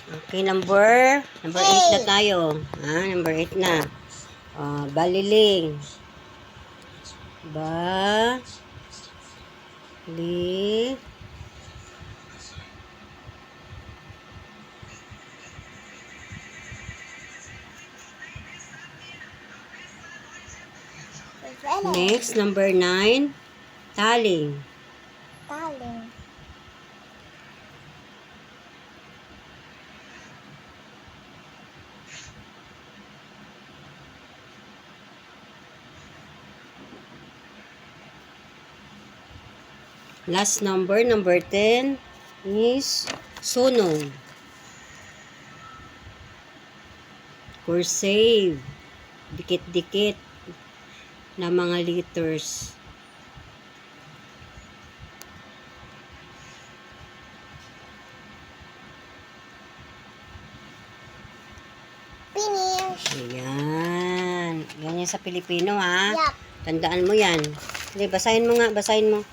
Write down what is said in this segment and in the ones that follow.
Okay, number 8 na tayo. Number 8 na. Baliling. Next, number 9. Taling. Last number 10, is sunog. Cursive. Dikit-dikit na mga letters. Finish. Ayan. Ganyan sa Pilipino, ha? Yup. Tandaan mo yan. Hindi, basahin mo nga. Basahin mo.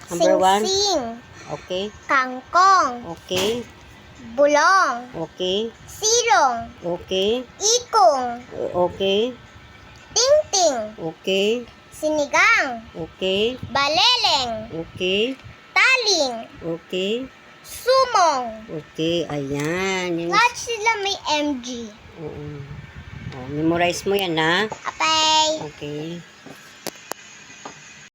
Number 1. Sing-sing. Okay. Kangkong. Okay. Bulong. Okay. Silong. Okay. Ikong. Okay. Tingting. Okay. Sinigang. Okay. Baleleng. Okay. Taling. Okay. Sumong. Okay. Ayan. Yung... Lahat sila may MG. Oo. Memorize mo yan, ha? Okay. Okay.